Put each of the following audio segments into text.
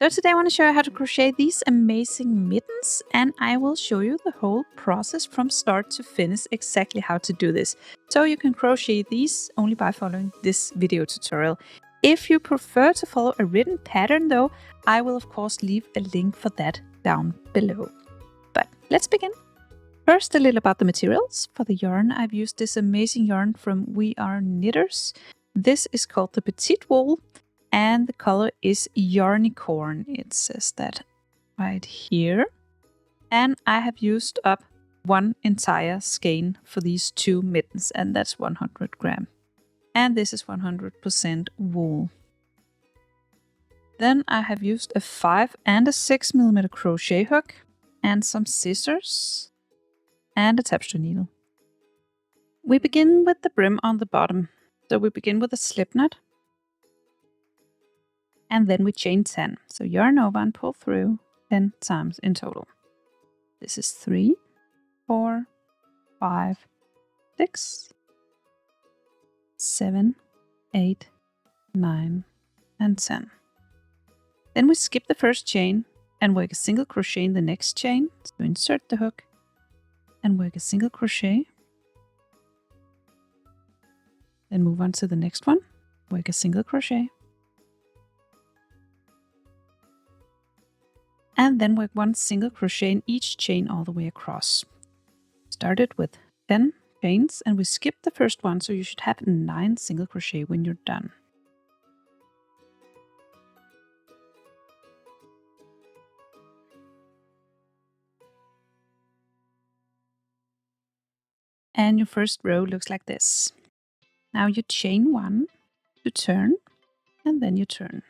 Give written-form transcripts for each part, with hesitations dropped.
So today I want to show you how to crochet these amazing mittens, and I will show you the whole process from start to finish, exactly how to do this. So you can crochet these only by following this video tutorial. If you prefer to follow a written pattern though, I will of course leave a link for that down below. But let's begin. First, a little about the materials. For the yarn, I've used this amazing yarn from We Are Knitters. This is called the Petite Wool, and the color is Yarnicorn. It says that right here. And I have used up one entire skein for these two mittens, and that's 100 gram. And this is 100% wool. Then I have used a 5 and a 6 millimeter crochet hook, and some scissors, and a tapestry needle. We begin with the brim on the bottom. So we begin with a slip knot, and then we chain 10. So yarn over and pull through 10 times in total. This is 3, 4, 5, 6, 7, 8, 9, and 10. Then we skip the first chain and work a single crochet in the next chain. So insert the hook and work a single crochet. Then move on to the next one, work a single crochet. And then work one single crochet in each chain all the way across. Started with 10 chains and we skipped the first one, so you should have 9 single crochet when you're done. And your first row looks like this. Now you chain 1 to turn, and then you turn.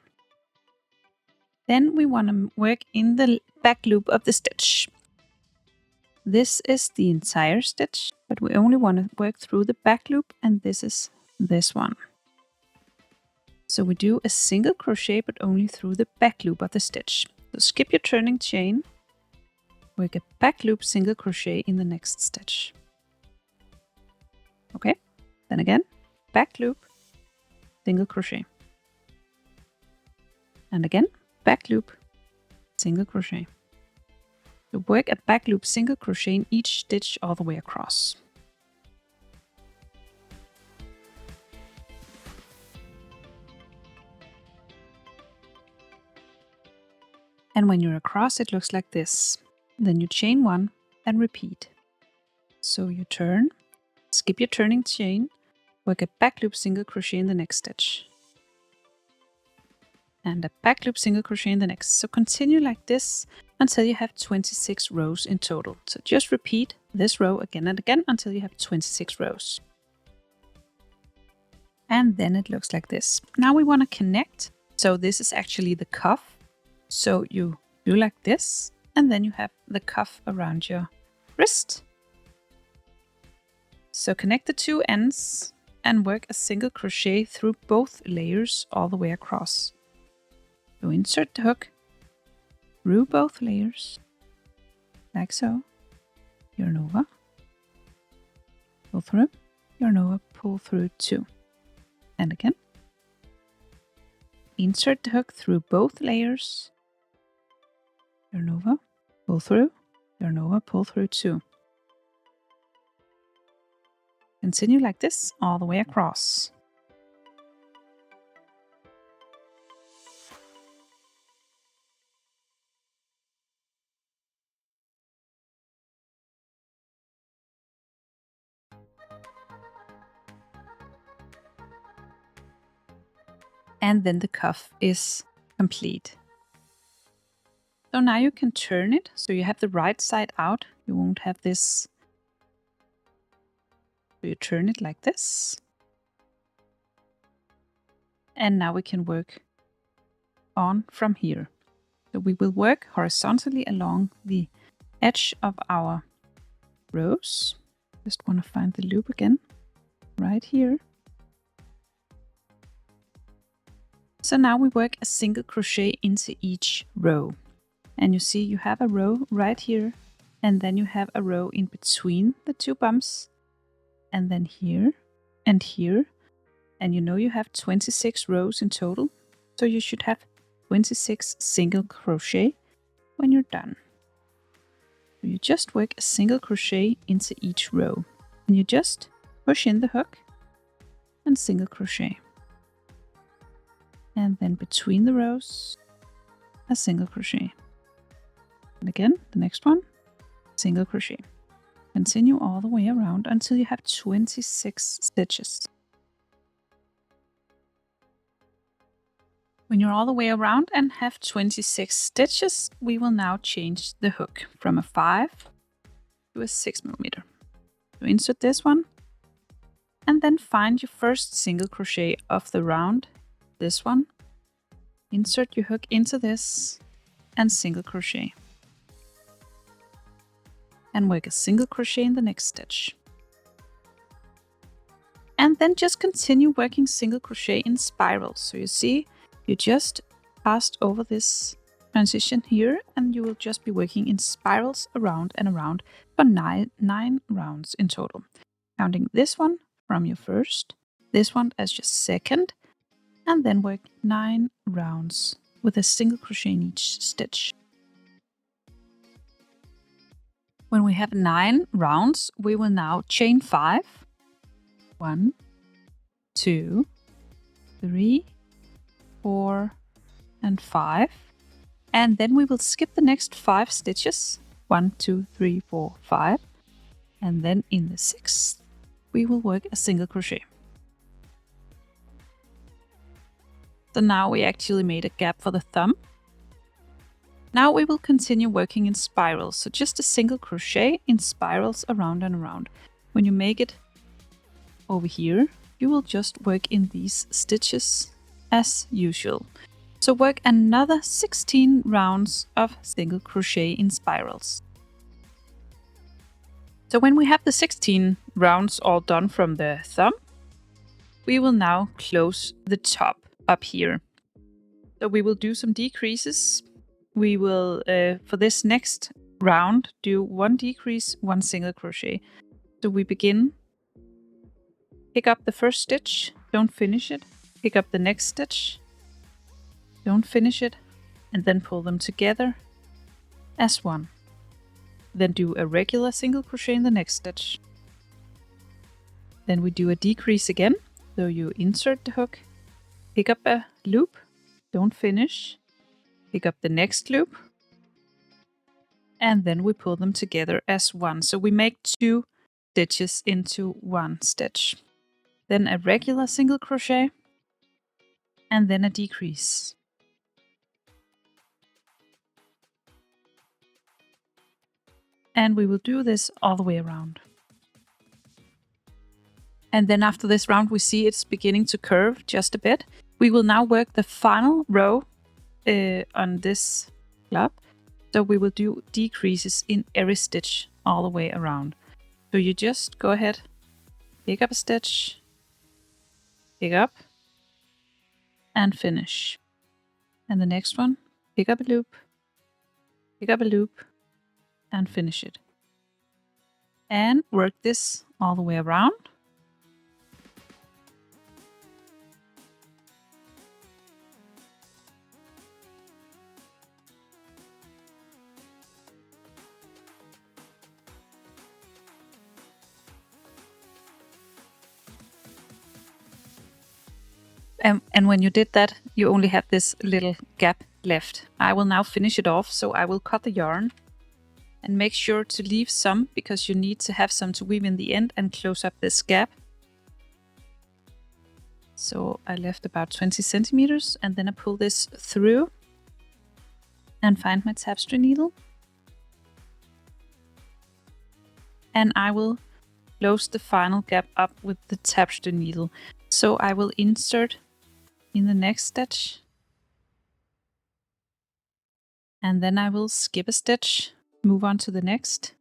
Then we want to work in the back loop of the stitch. This is the entire stitch, but we only want to work through the back loop, and this is this one. So we do a single crochet, but only through the back loop of the stitch. So skip your turning chain, work a back loop single crochet in the next stitch. Okay, then again, back loop, single crochet. And again, back loop, single crochet. So work a back loop single crochet in each stitch all the way across. And when you're across, it looks like this. Then you chain 1 and repeat. So you turn, skip your turning chain, work a back loop single crochet in the next stitch. And a back loop single crochet in the next. So continue like this until you have 26 rows in total. So just repeat this row again and again until you have 26 rows. And then it looks like this. Now we want to connect. So this is actually the cuff. So you do like this, and then you have the cuff around your wrist. So connect the two ends and work a single crochet through both layers all the way across. So insert the hook through both layers, like so. Yarn over, pull through, yarn over, pull through 2. And again. Insert the hook through both layers, yarn over, pull through, yarn over, pull through 2. Continue like this all the way across. And then the cuff is complete. So now you can turn it, so you have the right side out. You won't have this. So you turn it like this. And now we can work on from here. So we will work horizontally along the edge of our rows. Just want to find the loop again, right here. So now we work a single crochet into each row. And you see you have a row right here, and then you have a row in between the two bumps, and then here and here. And you know you have 26 rows in total, so you should have 26 single crochet when you're done. So you just work a single crochet into each row, and you just push in the hook and single crochet. And then between the rows, a single crochet. And again, the next one, single crochet. Continue all the way around until you have 26 stitches. When you're all the way around and have 26 stitches, we will now change the hook from a 5 to a 6mm. So insert this one, and then find your first single crochet of the round, this one. Insert your hook into this and single crochet. And work a single crochet in the next stitch. And then just continue working single crochet in spirals. So you see, you just passed over this transition here, and you will just be working in spirals around and around for nine rounds in total. Counting this one from your first, this one as your second, and then work 9 rounds with a single crochet in each stitch. When we have 9 rounds, we will now chain 5. 1, 2, 3, 4, and 5. And then we will skip the next 5 stitches. 1, 2, 3, 4, 5. And then in the 6th, we will work a single crochet. So now we actually made a gap for the thumb. Now we will continue working in spirals, so just a single crochet in spirals around and around. When you make it over here, you will just work in these stitches as usual. So work another 16 rounds of single crochet in spirals. So when we have the 16 rounds all done from the thumb, we will now close the top up here. So we will do some decreases. We will, for this next round, do 1 decrease, 1 single crochet. So we begin, pick up the first stitch, don't finish it, pick up the next stitch, don't finish it, and then pull them together as one. Then do a regular single crochet in the next stitch. Then we do a decrease again. So you insert the hook, pick up a loop, don't finish, pick up the next loop, and then we pull them together as one. So we make 2 stitches into 1 stitch. Then a regular single crochet, and then a decrease. And we will do this all the way around. And then after this round, we see it's beginning to curve just a bit. We will now work the final row on this club. So we will do decreases in every stitch all the way around. So you just go ahead, pick up a stitch, pick up, and finish. And the next one, pick up a loop, and finish it. And work this all the way around. And when you did that, you only have this little gap left. I will now finish it off, so I will cut the yarn and make sure to leave some, because you need to have some to weave in the end and close up this gap. So I left about 20 centimeters, and then I pull this through and find my tapestry needle. And I will close the final gap up with the tapestry needle. So I will insert in the next stitch, and then I will skip a stitch, move on to the next,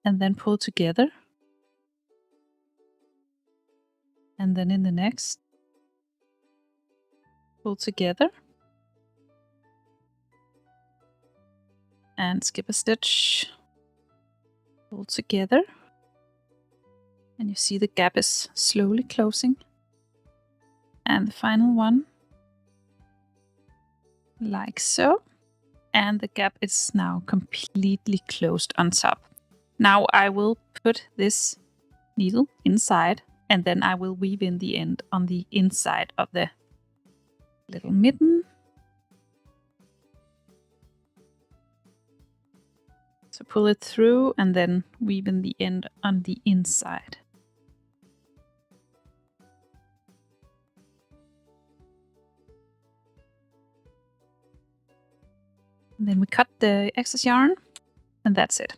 and then pull together, and then in the next, pull together, and skip a stitch, pull together, and you see the gap is slowly closing. And the final one, like so. And the gap is now completely closed on top. Now I will put this needle inside, and then I will weave in the end on the inside of the little mitten. So pull it through and then weave in the end on the inside. And then we cut the excess yarn, and that's it.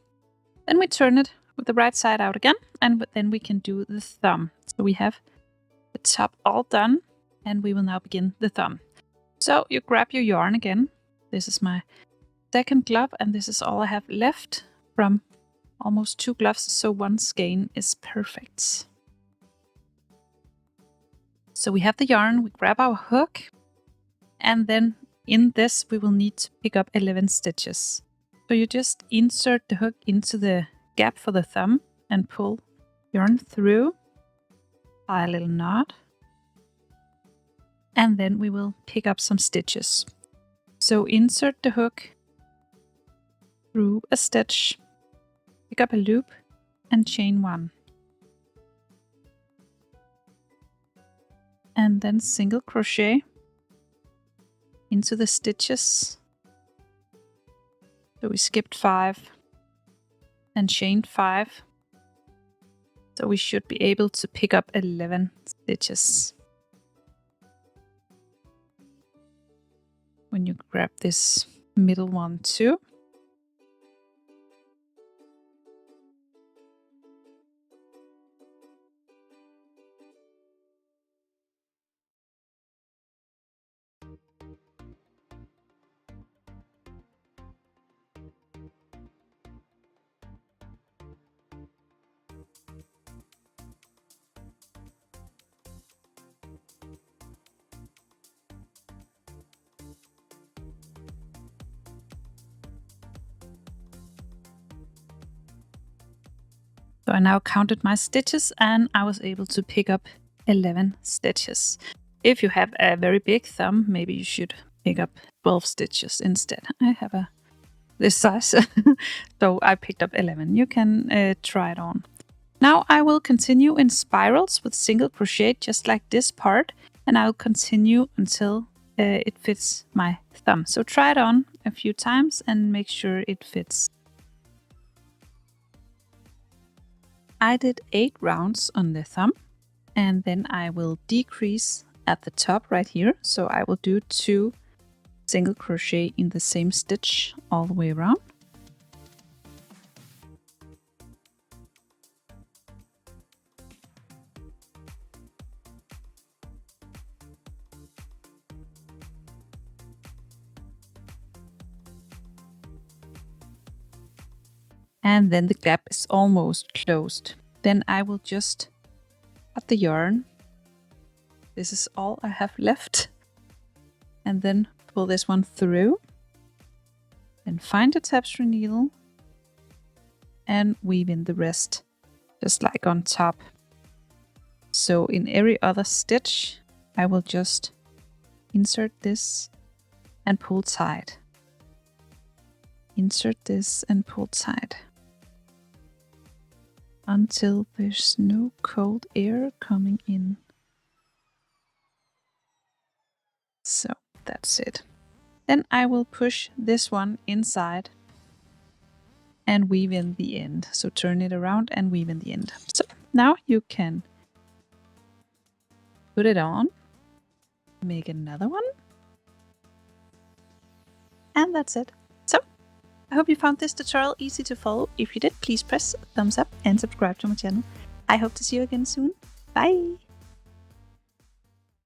Then we turn it with the right side out again, and then we can do the thumb. So we have the top all done, and we will now begin the thumb. So you grab your yarn again. This is my second glove, and this is all I have left from almost 2 gloves, so 1 skein is perfect. So we have the yarn, we grab our hook, and then in this we will need to pick up 11 stitches. So you just insert the hook into the gap for the thumb and pull yarn through, tie a little knot, and then we will pick up some stitches. So insert the hook through a stitch, pick up a loop, and chain 1. And then single crochet into the stitches. So we skipped 5 and chained 5. So we should be able to pick up 11 stitches. When you grab this middle one too. So I now counted my stitches and I was able to pick up 11 stitches. If you have a very big thumb, maybe you should pick up 12 stitches instead. I have this size, so I picked up 11. You can try it on. Now I will continue in spirals with single crochet just like this part, and I'll continue until it fits my thumb. So try it on a few times and make sure it fits. I did 8 rounds on the thumb, and then I will decrease at the top right here. So I will do 2 single crochet in the same stitch all the way around. And then the gap is almost closed. Then I will just cut the yarn. This is all I have left. And then pull this one through. Then find a tapestry needle and weave in the rest, just like on top. So in every other stitch, I will just insert this and pull tight. Insert this and pull tight. Until there's no cold air coming in. So that's it. Then I will push this one inside and weave in the end. So turn it around and weave in the end. So now you can put it on, make another one, and that's it. So I hope you found this tutorial easy to follow. If you did, please press thumbs up and subscribe to my channel. I hope to see you again soon. Bye!